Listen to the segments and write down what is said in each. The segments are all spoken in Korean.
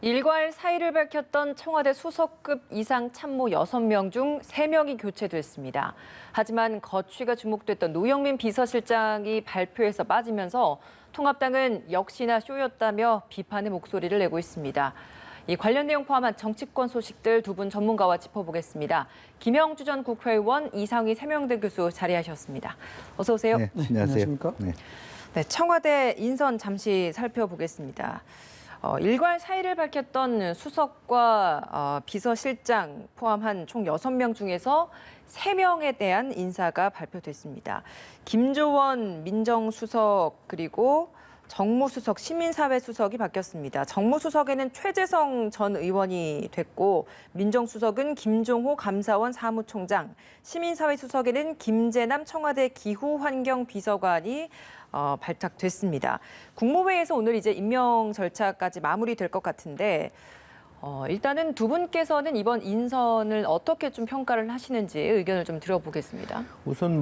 일괄 사의를 밝혔던 청와대 수석급 이상 참모 6명 중 3명이 교체됐습니다. 하지만 거취가 주목됐던 노영민 비서실장이 발표에서 빠지면서 통합당은 역시나 쇼였다며 비판의 목소리를 내고 있습니다. 이 관련 내용 포함한 정치권 소식들 두 분 전문가와 짚어보겠습니다. 김영주 전 국회의원, 이상희 세명대 교수 자리하셨습니다. 어서 오세요. 네, 안녕하세요. 네, 청와대 인선 잠시 살펴보겠습니다. 일괄 사의를 밝혔던 수석과 비서실장 포함한 총 6명 중에서 3명에 대한 인사가 발표됐습니다. 김조원 민정수석 그리고 정무수석, 시민사회수석이 바뀌었습니다. 정무수석에는 최재성 전 의원이 됐고 민정수석은 김종호 감사원 사무총장, 시민사회수석에는 김재남 청와대 기후환경비서관이 발탁됐습니다. 국무회의에서 오늘 이제 임명 절차까지 마무리될 것 같은데 일단은 두 분께서는 이번 인선을 어떻게 좀 평가를 하시는지 의견을 좀 들어보겠습니다. 우선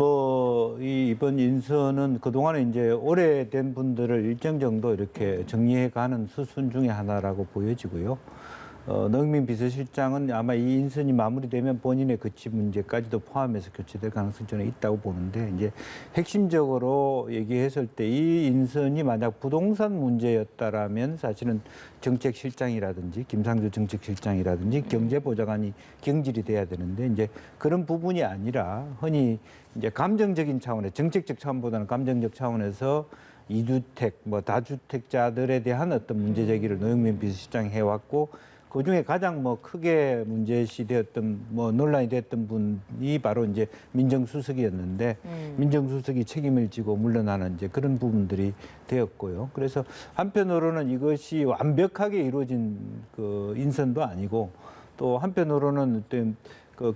이번 인선은 그동안에 이제 오래된 분들을 일정 정도 이렇게 정리해가는 수순 중에 하나라고 보여지고요. 노영민 비서실장은 아마 이 인선이 마무리되면 본인의 거취 문제까지도 포함해서 교체될 가능성이 저는 있다고 보는데, 이제 핵심적으로 얘기했을 때 이 인선이 만약 부동산 문제였다라면 사실은 정책실장이라든지 김상조 정책실장이라든지 경제보좌관이 경질이 돼야 되는데, 이제 그런 부분이 아니라 흔히 이제 감정적인 차원의 정책적 차원보다는 감정적 차원에서 이주택, 다주택자들에 대한 어떤 문제 제기를 노영민 비서실장이 해왔고, 그중에 가장 크게 문제시 되었던 논란이 됐던 분이 바로 이제 민정수석이었는데 민정수석이 책임을 지고 물러나는 이제 그런 부분들이 되었고요. 그래서 한편으로는 이것이 완벽하게 이루어진 그 인선도 아니고, 또 한편으로는 어떤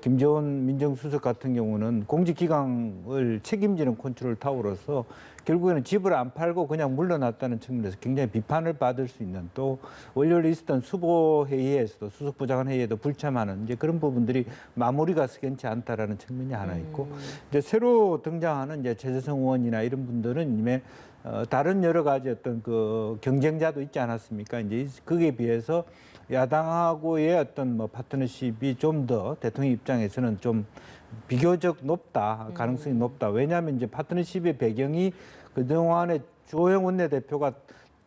김재원 민정수석 같은 경우는 공직기강을 책임지는 컨트롤 타워로서 결국에는 집을 안 팔고 그냥 물러났다는 측면에서 굉장히 비판을 받을 수 있는, 또 월요일에 있었던 수보회의에서도 수석부장관 회의에도 불참하는 이제 그런 부분들이 마무리가 석연치 않다라는 측면이 하나 있고, 이제 새로 등장하는 이제 최재성 의원이나 이런 분들은 이미 다른 여러 가지 어떤 그 경쟁자도 있지 않았습니까? 이제 거기에 비해서 야당하고의 어떤 파트너십이 좀 더 대통령 입장에서는 좀 비교적 높다, 가능성이 높다. 왜냐하면 이제 파트너십의 배경이 그동안에 주호영 원내대표가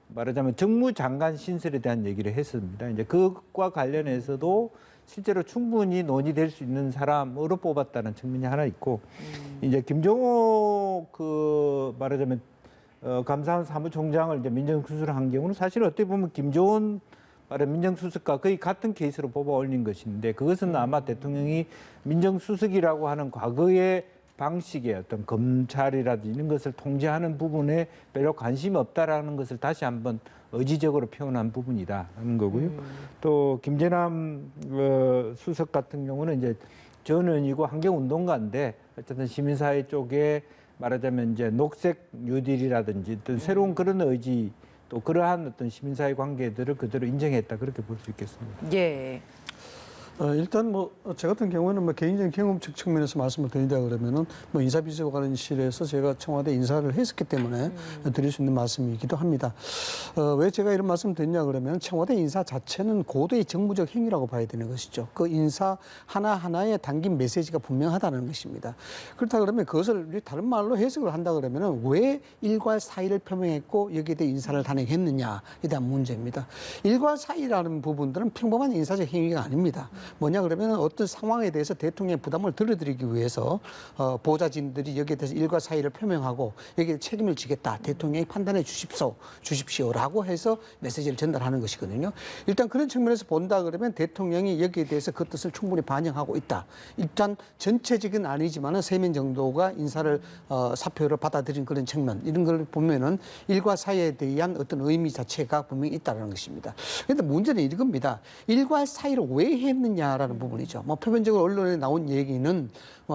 말하자면 정무장관 신설에 대한 얘기를 했습니다. 이제 그것과 관련해서도 실제로 충분히 논의될 수 있는 사람으로 뽑았다는 측면이 하나 있고, 이제 김종호 말하자면 감사원 사무총장을 이제 민정수석을 한 경우는 사실 어떻게 보면 김조원 민정수석과 거의 같은 케이스로 뽑아 올린 것인데, 그것은 아마 대통령이 민정수석이라고 하는 과거의 방식의 어떤 검찰이라든지 이런 것을 통제하는 부분에 별로 관심이 없다라는 것을 다시 한번 의지적으로 표현한 부분이다라는 거고요. 또 김재남 수석 같은 경우는 이제 전 의원이고 환경운동가인데, 어쨌든 시민사회 쪽에 말하자면 이제 녹색 뉴딜이라든지 어떤 새로운 그런 의지, 또 그러한 어떤 시민사회 관계들을 그대로 인정했다, 그렇게 볼 수 있겠습니다. 예. 일단 제 같은 경우에는 개인적인 경험적 측면에서 말씀을 드린다 그러면은 인사비서관실에서 제가 청와대 인사를 했었기 때문에 드릴 수 있는 말씀이기도 합니다. 왜 제가 이런 말씀 드리냐 그러면 청와대 인사 자체는 고도의 정무적 행위라고 봐야 되는 것이죠. 그 인사 하나하나에 담긴 메시지가 분명하다는 것입니다. 그렇다 그러면 그것을 다른 말로 해석을 한다 그러면은 왜 일괄 사의를 표명했고 여기에 대해 인사를 단행했느냐에 대한 문제입니다. 일괄 사의라는 부분들은 평범한 인사적 행위가 아닙니다. 뭐냐 그러면 어떤 상황에 대해서 대통령의 부담을 덜어드리기 위해서 보좌진들이 여기에 대해서 일과 사의를 표명하고 여기에 책임을 지겠다, 대통령이 판단해 주십시오라고 해서 메시지를 전달하는 것이거든요. 일단 그런 측면에서 본다 그러면 대통령이 여기에 대해서 그 뜻을 충분히 반영하고 있다. 일단 전체적인 아니지만은 3명 정도가 인사를 사표를 받아들인 그런 측면, 이런 걸 보면은 일과 사의에 대한 어떤 의미 자체가 분명히 있다는 것입니다. 그런데 문제는 이겁니다. 일과 사의를 왜 했느냐 있냐라는 부분이죠. 뭐 표면적으로 언론에 나온 얘기는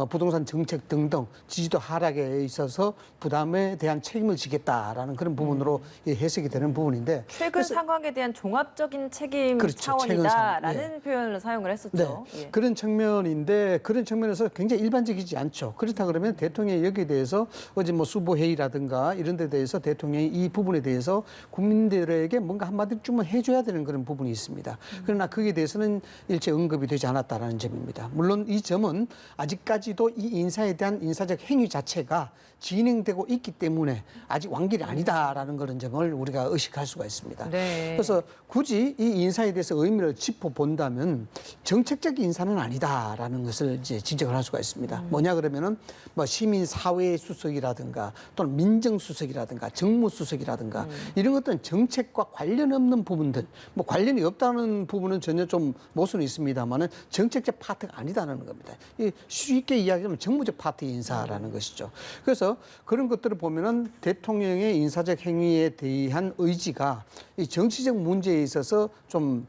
부동산 정책 등등 지지도 하락에 있어서 부담에 대한 책임을 지겠다라는 그런 부분으로 해석이 되는 부분인데 최근 상황에 대한 종합적인 책임 그렇죠. 차원이다라는 표현을 사용을 했었죠. 네. 예. 그런 측면인데 그런 측면에서 굉장히 일반적이지 않죠. 그렇다 그러면 대통령이 여기에 대해서 어제 뭐 수보회의라든가 이런 데 대해서 대통령이 이 부분에 대해서 국민들에게 뭔가 한마디 좀 해줘야 되는 그런 부분이 있습니다. 그러나 거기에 대해서는 일체 언급이 되지 않았다라는 점입니다. 물론 이 점은 아직까지도 이 인사에 대한 인사적 행위 자체가 진행되고 있기 때문에 아직 완결이 아니다라는 그런 점을 우리가 의식할 수가 있습니다. 네. 그래서 굳이 이 인사에 대해서 의미를 짚어본다면 정책적 인사는 아니다라는 것을 이제 지적을 할 수가 있습니다. 뭐냐 그러면은 뭐 시민사회 수석이라든가 또는 민정수석이라든가 정무수석이라든가 이런 것들은 정책과 관련 없는 부분들, 뭐 관련이 없다는 부분은 전혀 좀 모순이 있습니다만은 정책적 파트가 아니다라는 겁니다. 이 쉽게 이야기하면 정무적 파트 인사라는 것이죠. 그래서 그런 것들을 보면은 대통령의 인사적 행위에 대한 의지가 이 정치적 문제에 있어서 좀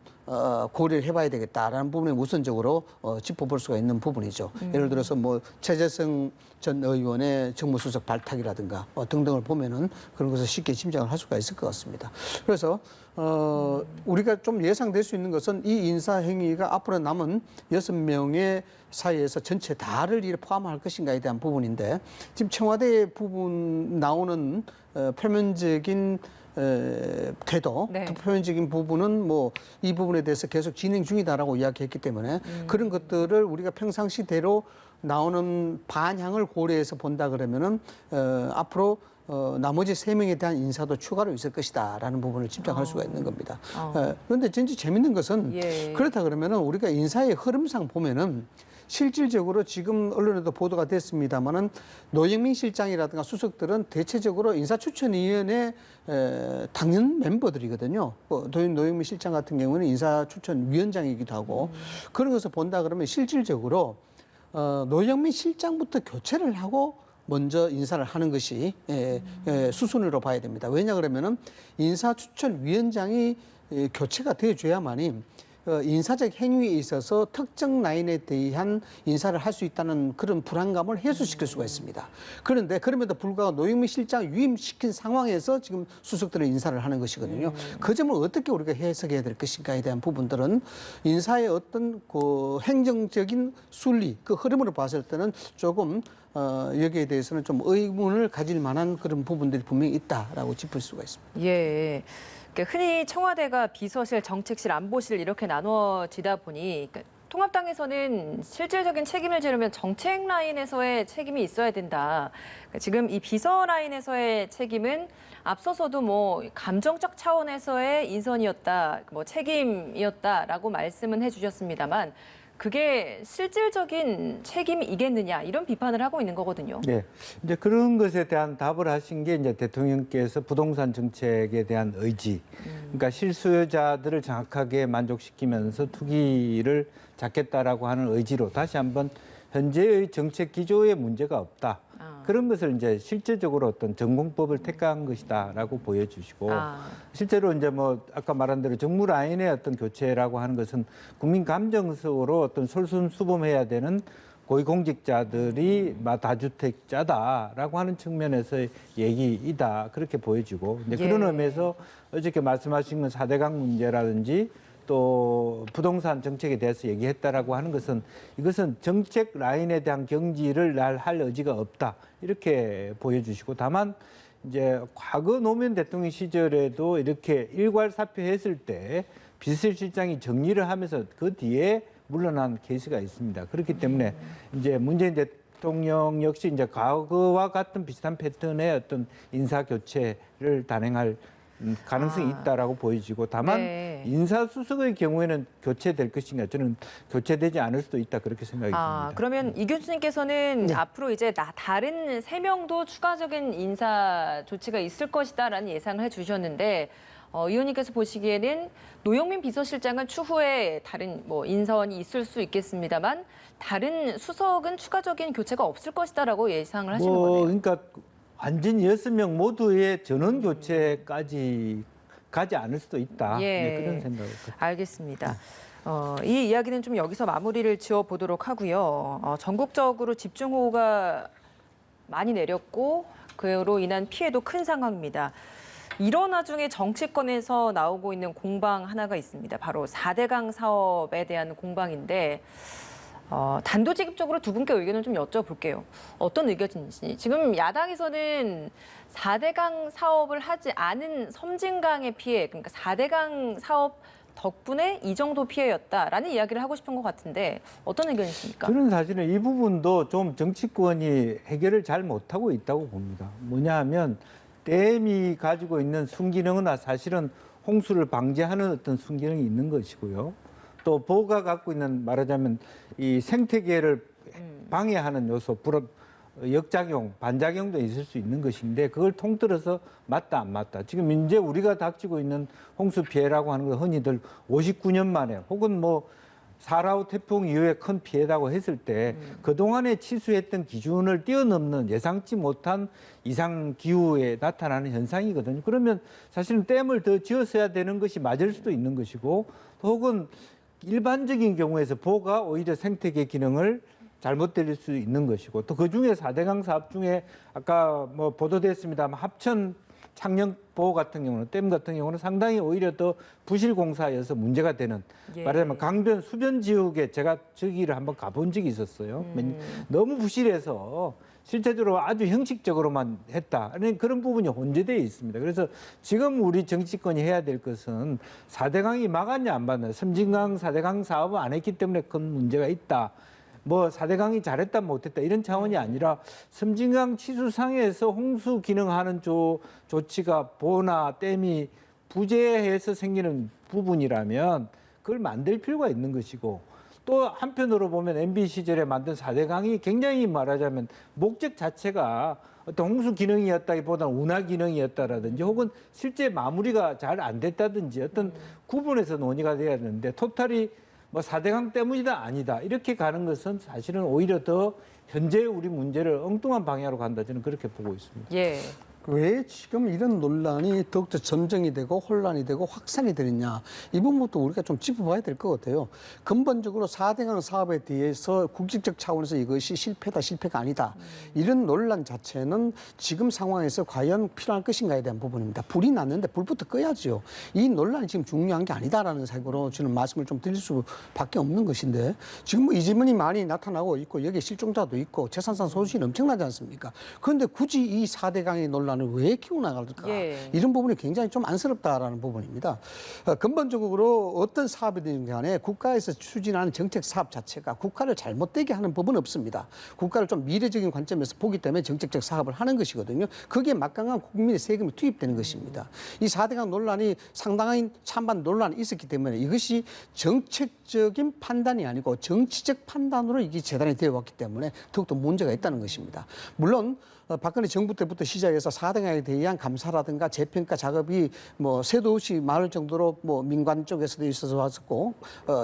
고려를 해봐야 되겠다라는 부분에 우선적으로 짚어볼 수가 있는 부분이죠. 예를 들어서 뭐 최재성 전 의원의 정무수석 발탁이라든가 등등을 보면은 그런 것을 쉽게 짐작을 할 수가 있을 것 같습니다. 그래서 우리가 좀 예상될 수 있는 것은 이 인사 행위가 앞으로 남은 6명의 사이에서 전체 다를 포함할 것인가에 대한 부분인데 지금 청와대 부분 나오는 표면적인 태도, 네. 표면적인 부분은 뭐 이 부분에 대해서 계속 진행 중이다라고 이야기했기 때문에 그런 것들을 우리가 평상시대로 나오는 반향을 고려해서 본다 그러면은 앞으로 나머지 3명에 대한 인사도 추가로 있을 것이다라는 부분을 짐작할 수가 있는 겁니다. 그런데 진짜 재밌는 것은 예. 그렇다 그러면은 우리가 인사의 흐름상 보면은 실질적으로 지금 언론에도 보도가 됐습니다마는 노영민 실장이라든가 수석들은 대체적으로 인사추천위원회 당연 멤버들이거든요. 노영민 실장 같은 경우는 인사추천위원장이기도 하고 그런 것을 본다 그러면 실질적으로 노영민 실장부터 교체를 하고 먼저 인사를 하는 것이 수순으로 봐야 됩니다. 왜냐 그러면은 인사추천위원장이 교체가 되어줘야만이 인사적 행위에 있어서 특정 라인에 대한 인사를 할 수 있다는 그런 불안감을 해소시킬 수가 있습니다. 그런데 그럼에도 불구하고 노영민 실장 유임시킨 상황에서 지금 수석들을 인사를 하는 것이거든요. 그 점을 어떻게 우리가 해석해야 될 것인가에 대한 부분들은 인사의 어떤 그 행정적인 순리, 그 흐름으로 봤을 때는 조금 여기에 대해서는 좀 의문을 가질 만한 그런 부분들이 분명히 있다라고 짚을 수가 있습니다. 예. 흔히 청와대가 비서실, 정책실, 안보실 이렇게 나눠지다 보니 통합당에서는 실질적인 책임을 지르면 정책 라인에서의 책임이 있어야 된다. 지금 이 비서 라인에서의 책임은 앞서서도 뭐 감정적 차원에서의 인선이었다, 뭐 책임이었다라고 말씀은 해주셨습니다만 그게 실질적인 책임이겠느냐 이런 비판을 하고 있는 거거든요. 네, 이제 그런 것에 대한 답을 하신 게 이제 대통령께서 부동산 정책에 대한 의지, 그러니까 실수요자들을 정확하게 만족시키면서 투기를 잡겠다라고 하는 의지로 다시 한번 현재의 정책 기조에 문제가 없다. 그런 것을 이제 실제적으로 어떤 전공법을 택한 것이다라고 보여주시고 실제로 이제 뭐 아까 말한 대로 정무 라인의 어떤 교체라고 하는 것은 국민 감정 속으로 어떤 솔선수범해야 되는 고위공직자들이 다주택자다라고 하는 측면에서의 얘기이다 그렇게 보여지고 이제 그런 의미에서 어저께 말씀하신 건 4대강 문제라든지 또 부동산 정책에 대해서 얘기했다라고 하는 것은 이것은 정책 라인에 대한 경지를 할 의지가 없다 이렇게 보여주시고 다만 이제 과거 노무현 대통령 시절에도 이렇게 일괄사표했을 때 비서실장이 정리를 하면서 그 뒤에 물러난 케이스가 있습니다. 그렇기 때문에 이제 문재인 대통령 역시 이제 과거와 같은 비슷한 패턴의 어떤 인사 교체를 단행할 가능성이 있다라고 보여지고 다만 인사수석의 경우에는 교체될 것인가 저는 교체되지 않을 수도 있다 그렇게 생각이 듭니다. 그러면 이 교수님께서는 앞으로 이제 다른 3명도 추가적인 인사 조치가 있을 것이다라는 예상을 해주셨는데 의원님께서 보시기에는 노영민 비서실장은 추후에 다른 뭐 인선이 있을 수 있겠습니다만 다른 수석은 추가적인 교체가 없을 것이다라고 예상을 하시는 거네요. 그러니까 완전히 6명 모두의 전원 교체까지 가지 않을 수도 있다. 네, 그런 생각을. 알겠습니다. 이 이야기는 좀 여기서 마무리를 지어보도록 하고요. 전국적으로 집중호우가 많이 내렸고 그로 인한 피해도 큰 상황입니다. 이런 와중에 정치권에서 나오고 있는 공방 하나가 있습니다. 바로 4대강 사업에 대한 공방인데 단도직입적으로 두 분께 의견을 좀 여쭤볼게요. 어떤 의견인지. 지금 야당에서는 4대강 사업을 하지 않은 섬진강의 피해, 그러니까 4대강 사업 덕분에 이 정도 피해였다라는 이야기를 하고 싶은 것 같은데 어떤 의견이십니까? 저는 사실은 이 부분도 좀 정치권이 해결을 잘 못하고 있다고 봅니다. 뭐냐 하면 댐이 가지고 있는 순기능은 사실은 홍수를 방지하는 어떤 순기능이 있는 것이고요. 또 보가 갖고 있는 말하자면 이 생태계를 방해하는 요소, 역작용, 반작용도 있을 수 있는 것인데 그걸 통틀어서 맞다 안 맞다. 지금 이제 우리가 닥치고 있는 홍수 피해라고 하는 건 흔히들 59년 만에 혹은 뭐 사라우 태풍 이후에 큰 피해라고 했을 때 그동안에 치수했던 기준을 뛰어넘는 예상치 못한 이상 기후에 나타나는 현상이거든요. 그러면 사실은 댐을 더 지었어야 되는 것이 맞을 수도 있는 것이고 혹은 일반적인 경우에서 보가 오히려 생태계 기능을 잘못 들릴 수 있는 것이고 또 그중에 4대강 사업 중에 아까 뭐 보도됐습니다만 합천 창녕 보호 같은 경우는 댐 같은 경우는 상당히 오히려 더 부실 공사여서 문제가 되는 말하자면 강변 수변 지역에 제가 저기를 한번 가본 적이 있었어요. 너무 부실해서 실제적으로 아주 형식적으로만 했다. 그런 부분이 혼재되어 있습니다. 그래서 지금 우리 정치권이 해야 될 것은 4대강이 막았냐 안 막았냐. 섬진강 4대강 사업을 안 했기 때문에 큰 문제가 있다. 뭐 4대강이 잘했다 못했다 이런 차원이 아니라 섬진강 치수상에서 홍수 기능하는 조치가 보나 댐이 부재해서 생기는 부분이라면 그걸 만들 필요가 있는 것이고 또 한편으로 보면 MB 시절에 만든 4대강이 굉장히 말하자면 목적 자체가 어떤 홍수 기능이었다기보다는 운하 기능이었다라든지 혹은 실제 마무리가 잘 안 됐다든지 어떤 구분해서 논의가 돼야 되는데 토탈이 뭐 4대강 때문이다 아니다 이렇게 가는 것은 사실은 오히려 더 현재 우리 문제를 엉뚱한 방향으로 간다 저는 그렇게 보고 있습니다. 예. 왜 지금 이런 논란이 더욱더 점정이 되고 혼란이 되고 확산이 되느냐 이 부분부터 우리가 좀 짚어봐야 될 것 같아요. 근본적으로 4대강 사업에 대해서 국익적 차원에서 이것이 실패다 실패가 아니다 이런 논란 자체는 지금 상황에서 과연 필요한 것인가에 대한 부분입니다. 불이 났는데 불부터 꺼야죠. 이 논란이 지금 중요한 게 아니다라는 생각으로 저는 말씀을 좀 드릴 수밖에 없는 것인데 지금 뭐 이재명이 많이 나타나고 있고 여기에 실종자도 있고 재산상 소진이 엄청나지 않습니까? 그런데 굳이 이 4대강의 논란 왜 키워나갈까? 예. 이런 부분이 굉장히 좀 안쓰럽다라는 부분입니다. 근본적으로 어떤 사업이든 간에 국가에서 추진하는 정책 사업 자체가 국가를 잘못되게 하는 법은 없습니다. 국가를 좀 미래적인 관점에서 보기 때문에 정책적 사업을 하는 것이거든요. 거기에 막강한 국민의 세금이 투입되는 것입니다. 이 4대강 논란이 상당한 찬반 논란이 있었기 때문에 이것이 정책적인 판단이 아니고 정치적 판단으로 이게 재단이 되어 왔기 때문에 더욱더 문제가 있다는 것입니다. 물론 박근혜 정부 때부터 시작해서 4대강에 대한 감사라든가 재평가 작업이 뭐 새도 없이 많을 정도로 뭐 민관 쪽에서도 있어서 왔었고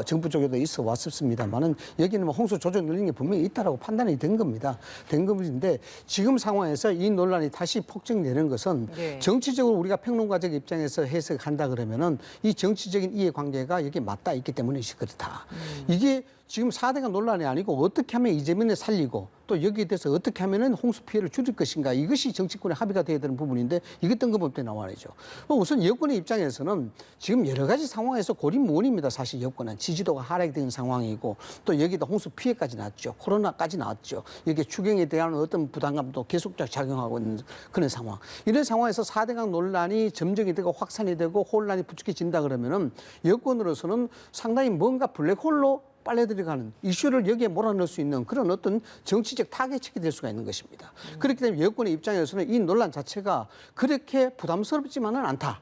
정부 쪽에도 있어 왔었습니다만은 여기는 뭐 홍수 조정 능력이 분명히 있다라고 판단이 된 겁니다. 된 것인데 지금 상황에서 이 논란이 다시 폭증되는 것은 네. 정치적으로 우리가 평론가적 입장에서 해석한다 그러면은 이 정치적인 이해관계가 여기 맞닿아 있기 때문에 그렇다. 이게 지금 4대강 논란이 아니고 어떻게 하면 이재명을 살리고 또 여기에 대해서 어떻게 하면 홍수 피해를 줄일 것인가 이것이 정치권의 합의가 돼야 되는 부분인데 이것 뜬금없이 나와야죠. 우선 여권의 입장에서는 지금 여러 가지 상황에서 고립무원입니다. 사실 여권은 지지도가 하락된 상황이고 또 여기다 홍수 피해까지 났죠. 코로나까지 나왔죠. 여기 추경에 대한 어떤 부담감도 계속 작용하고 있는 그런 상황. 이런 상황에서 4대강 논란이 점정이 되고 확산이 되고 혼란이 부추겨진다 그러면은 여권으로서는 상당히 뭔가 블랙홀로 빨려 들어가는 이슈를 여기에 몰아넣을 수 있는 그런 어떤 정치적 타겟책이 될 수가 있는 것입니다. 그렇기 때문에 여권의 입장에서는 이 논란 자체가 그렇게 부담스럽지만은 않다.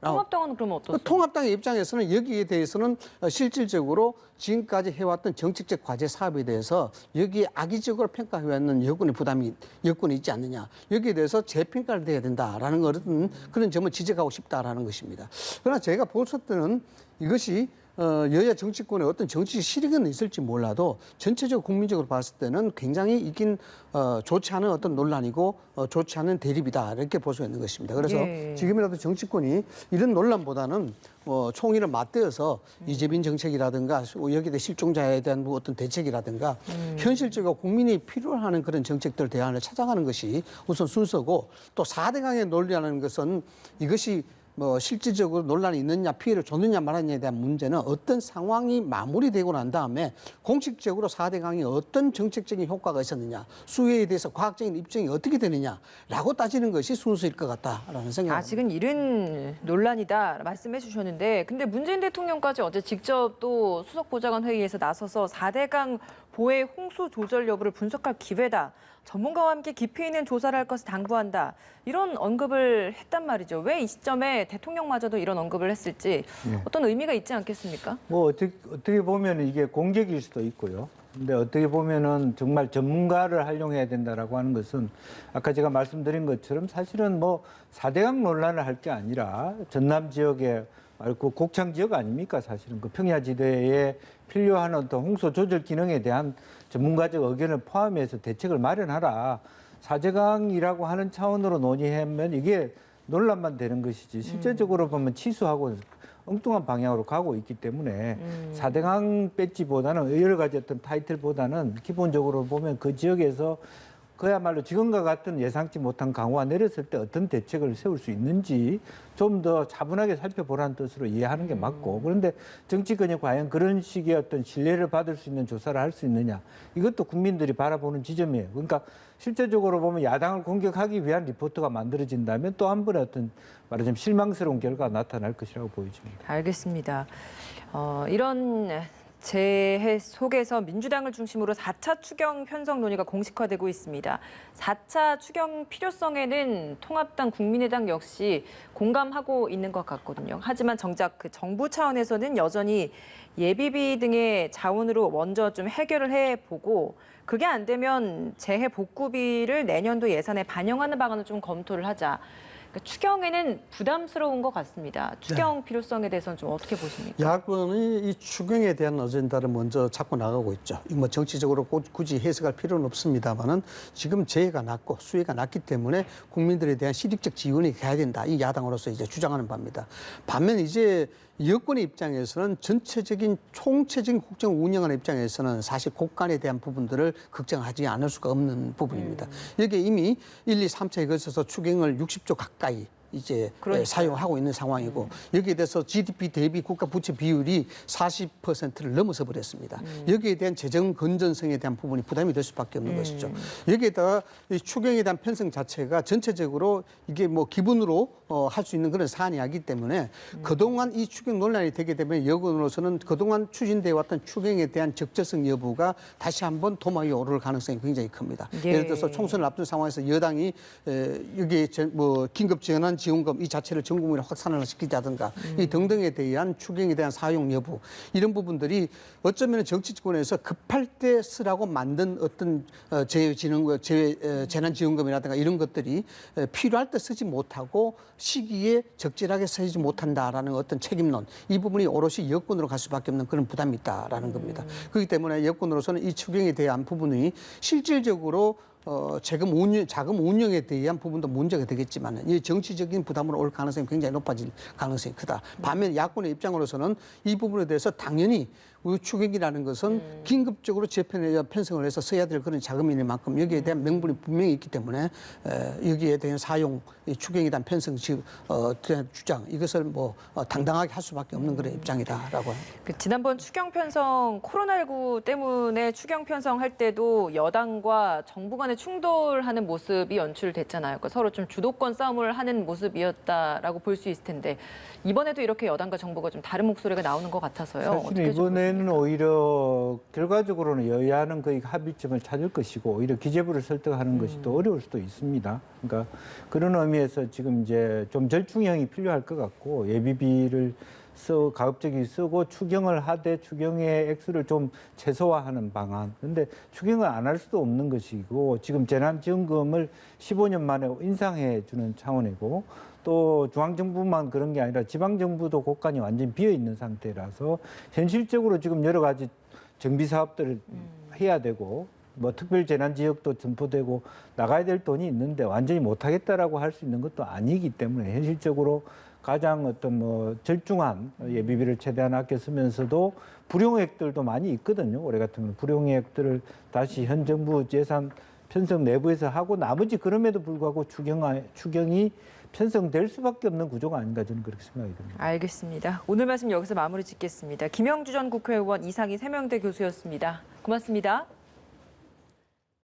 통합당은 그러면 어떻습니까? 통합당의 입장에서는 여기에 대해서는 실질적으로 지금까지 해왔던 정책적 과제 사업에 대해서 여기에 악의적으로 평가해왔는 여권의 부담이 여권이 있지 않느냐. 여기에 대해서 재평가를 해야 된다라는 그런 점을 지적하고 싶다라는 것입니다. 그러나 제가 볼 때는 이것이 여야 정치권에 어떤 정치 실익은 있을지 몰라도 전체적으로 국민적으로 봤을 때는 굉장히 이긴 좋지 않은 어떤 논란이고 좋지 않은 대립이다 이렇게 볼 수 있는 것입니다. 그래서 예. 지금이라도 정치권이 이런 논란보다는 총의를 맞대어서 이재민 정책이라든가 여기에 대해 실종자에 대한 뭐 어떤 대책이라든가 현실적으로 국민이 필요하는 그런 정책들 대안을 찾아가는 것이 우선 순서고 또 4대강의 논리라는 것은 이것이 뭐 실질적으로 논란이 있느냐 피해를 줬느냐 말았느냐에 대한 문제는 어떤 상황이 마무리되고 난 다음에 공식적으로 4대강이 어떤 정책적인 효과가 있었느냐 수혜에 대해서 과학적인 입증이 어떻게 되느냐라고 따지는 것이 순서일 것 같다라는 생각입니다. 아직은 이른 논란이다 말씀해 주셨는데 근데 문재인 대통령까지 어제 직접 또 수석보좌관 회의에서 나서서 4대강 보해 홍수 조절 여부를 분석할 기회다. 전문가와 함께 깊이 있는 조사를 할 것을 당부한다. 이런 언급을 했단 말이죠. 왜 이 시점에 대통령마저도 이런 언급을 했을지 어떤 의미가 있지 않겠습니까? 뭐 어떻게 보면 이게 공격일 수도 있고요. 근데 어떻게 보면은 정말 전문가를 활용해야 된다라고 하는 것은 아까 제가 말씀드린 것처럼 사실은 뭐 4대강 논란을 할 게 아니라 전남 지역에 그 곡창 지역 아닙니까? 사실은 그 평야지대에 필요한 어떤 홍수 조절 기능에 대한 전문가적 의견을 포함해서 대책을 마련하라. 4대강이라고 하는 차원으로 논의하면 이게 논란만 되는 것이지 실제적으로 보면 치수하고 엉뚱한 방향으로 가고 있기 때문에 4대강 배지보다는 여러 가지 어떤 타이틀보다는 기본적으로 보면 그 지역에서 그야말로 지금과 같은 예상치 못한 강우가 내렸을 때 어떤 대책을 세울 수 있는지 좀 더 차분하게 살펴보라는 뜻으로 이해하는 게 맞고 그런데 정치권이 과연 그런 식의 어떤 신뢰를 받을 수 있는 조사를 할 수 있느냐 이것도 국민들이 바라보는 지점이에요. 그러니까 실제적으로 보면 야당을 공격하기 위한 리포트가 만들어진다면 또 한 번의 어떤 말하자면 실망스러운 결과가 나타날 것이라고 보여집니다. 알겠습니다. 이런 재해 속에서 민주당을 중심으로 4차 추경 편성 논의가 공식화되고 있습니다. 4차 추경 필요성에는 통합당, 국민의당 역시 공감하고 있는 것 같거든요. 하지만 정작 그 정부 차원에서는 여전히 예비비 등의 자원으로 먼저 좀 해결을 해보고 그게 안 되면 재해 복구비를 내년도 예산에 반영하는 방안을 좀 검토를 하자. 그러니까 추경에는 부담스러운 것 같습니다. 추경 필요성에 대해서는 좀 어떻게 보십니까? 야권이 이 추경에 대한 어젠다를 먼저 잡고 나가고 있죠. 뭐 정치적으로 굳이 해석할 필요는 없습니다만은 지금 재해가 낮고 수해가 낮기 때문에 국민들에 대한 실익적 지원이 가야 된다. 이 야당으로서 이제 주장하는 바입니다. 반면 이제 여권의 입장에서는 전체적인 총체적인 국정 운영하는 입장에서는 사실 국간에 대한 부분들을 걱정하지 않을 수가 없는 부분입니다. 여기에 이미 1, 2, 3차에 걸쳐서 추경을 60조 가까이 이제 사용하고 있는 상황이고 여기에 대해서 GDP 대비 국가 부채 비율이 40%를 넘어서 버렸습니다. 여기에 대한 재정 건전성에 대한 부분이 부담이 될 수밖에 없는 것이죠. 여기에다가 이 추경에 대한 편성 자체가 전체적으로 이게 뭐 기본으로 할 수 있는 그런 사안이 아니기 때문에 그동안 이 추경 논란이 되게 되면 여권으로서는 그동안 추진돼 왔던 추경에 대한 적절성 여부가 다시 한번 도마 위에 오를 가능성이 굉장히 큽니다. 예를 들어서 총선을 앞둔 상황에서 여당이 여기에 뭐 긴급 지원금 이 자체를 전 국민에 확산을 시키자든가 이 등등에 대한 추경에 대한 사용 여부 이런 부분들이 어쩌면 정치권에서 급할 때 쓰라고 만든 어떤 재난지원금이라든가 이런 것들이 필요할 때 쓰지 못하고 시기에 적절하게 쓰지 못한다라는 어떤 책임론 이 부분이 오롯이 여권으로 갈 수밖에 없는 그런 부담이 있다라는 겁니다. 그렇기 때문에 여권으로서는 이 추경에 대한 부분이 실질적으로 자금 운영에 대한 부분도 문제가 되겠지만 이 정치적인 부담으로 올 가능성이 굉장히 높아질 가능성이 크다. 반면 야권의 입장으로서는 이 부분에 대해서 당연히 우리 추경이라는 것은 긴급적으로 재편에 편성을 해서 써야 될 그런 자금인 만큼 여기에 대한 명분이 분명히 있기 때문에 여기에 대한 사용, 추경에 대한 편성 주장 이것을 뭐 당당하게 할 수밖에 없는 그런 입장이다라고 합니다. 지난번 추경 편성 코로나19 때문에 추경 편성할 때도 여당과 정부 간의 충돌하는 모습이 연출됐잖아요. 그러니까 서로 좀 주도권 싸움을 하는 모습이었다라고 볼 수 있을 텐데 이번에도 이렇게 여당과 정부가 좀 다른 목소리가 나오는 것 같아서요. 사실 이번에는 오히려 결과적으로는 여야는 거의 합의점을 찾을 것이고 오히려 기재부를 설득하는 것이 더 어려울 수도 있습니다. 그러니까 그런 의미에서 지금 이제 좀 절충형이 필요할 것 같고 예비비를 가급적이 쓰고 추경을 하되 추경의 액수를 좀 최소화하는 방안. 그런데 추경을 안 할 수도 없는 것이고 지금 재난지원금을 15년 만에 인상해 주는 차원이고 또 중앙정부만 그런 게 아니라 지방정부도 곳간이 완전히 비어있는 상태라서 현실적으로 지금 여러 가지 정비 사업들을 해야 되고 뭐 특별재난지역도 점포되고 나가야 될 돈이 있는데 완전히 못하겠다라고 할 수 있는 것도 아니기 때문에 현실적으로 가장 어떤 뭐 절중한 예비비를 최대한 아껴 쓰면서도 불용액들도 많이 있거든요. 올해 같은 경우는 불용액들을 다시 현 정부 예산 편성 내부에서 하고 나머지 그럼에도 불구하고 추경이 편성될 수밖에 없는 구조가 아닌가 저는 그렇게 생각이 듭니다. 알겠습니다. 오늘 말씀 여기서 마무리 짓겠습니다. 김영주 전 국회의원, 이상희 세명대 교수였습니다. 고맙습니다.